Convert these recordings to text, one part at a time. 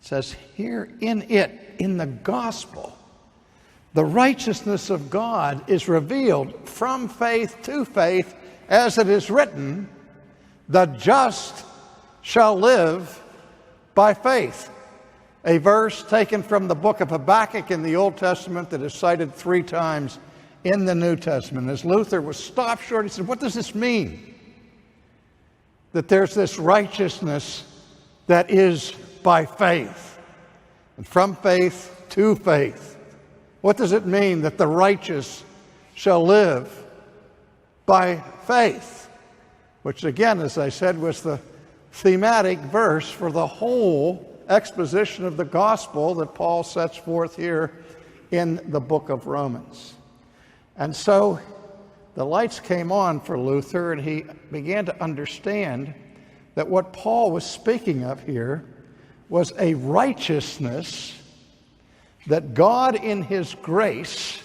says here in it, in the gospel, the righteousness of God is revealed from faith to faith, as it is written, the just shall live by faith. A verse taken from the book of Habakkuk in the Old Testament that is cited 3 times in the New Testament. As Luther was stopped short, he said, what does this mean? That there's this righteousness that is by faith, and from faith to faith. What does it mean that the righteous shall live by faith? Which again, as I said, was the thematic verse for the whole exposition of the gospel that Paul sets forth here in the book of Romans. And so the lights came on for Luther, and he began to understand that what Paul was speaking of here was a righteousness that God in his grace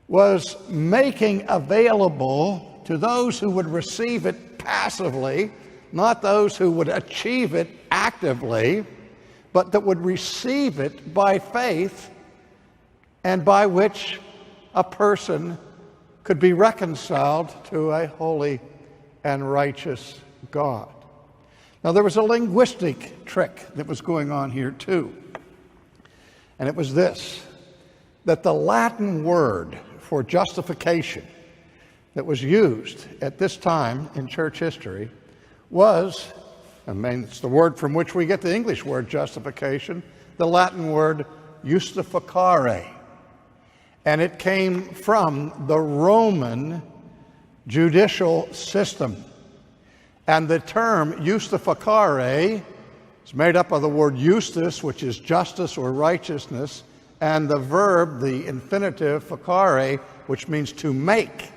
was making available to those who would receive it passively, not those who would achieve it actively, but that would receive it by faith, and by which a person could be reconciled to a holy and righteous God. Now, there was a linguistic trick that was going on here too, and it was this, that the Latin word for justification that was used at this time in church history was, it's the word from which we get the English word justification, the Latin word justificare. And it came from the Roman judicial system. And the term justificare is made up of the word justus, which is justice or righteousness, and the verb, the infinitive, facere, which means to make.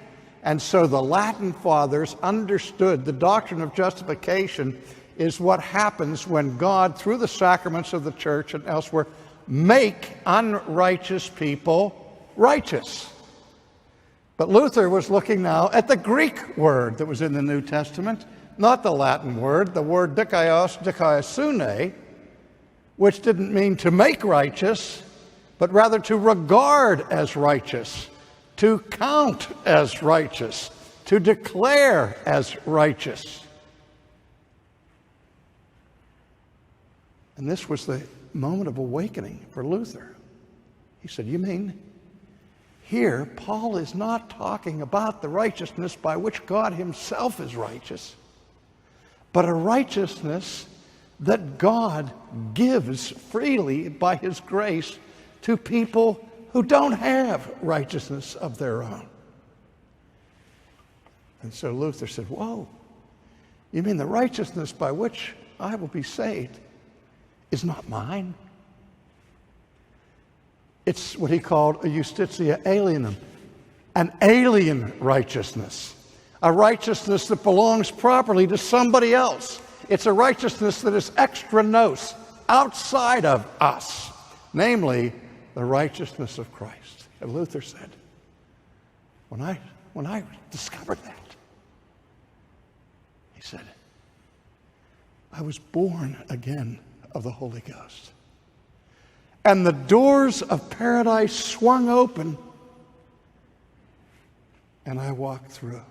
And so the Latin fathers understood the doctrine of justification is what happens when God, through the sacraments of the church and elsewhere, make unrighteous people righteous. But Luther was looking now at the Greek word that was in the New Testament, not the Latin word, the word dikaios, dikaiosune, which didn't mean to make righteous, but rather to regard as righteous, to count as righteous, to declare as righteous. And this was the moment of awakening for Luther. He said, you mean here Paul is not talking about the righteousness by which God himself is righteous, but a righteousness that God gives freely by his grace to people who don't have righteousness of their own. And so Luther said, whoa, you mean the righteousness by which I will be saved is not mine? It's what he called a justitia alienum, an alien righteousness, a righteousness that belongs properly to somebody else. It's a righteousness that is extra nos, outside of us, namely the righteousness of Christ. And Luther said, when I discovered that, he said, I was born again of the Holy Ghost. And the doors of paradise swung open, and I walked through.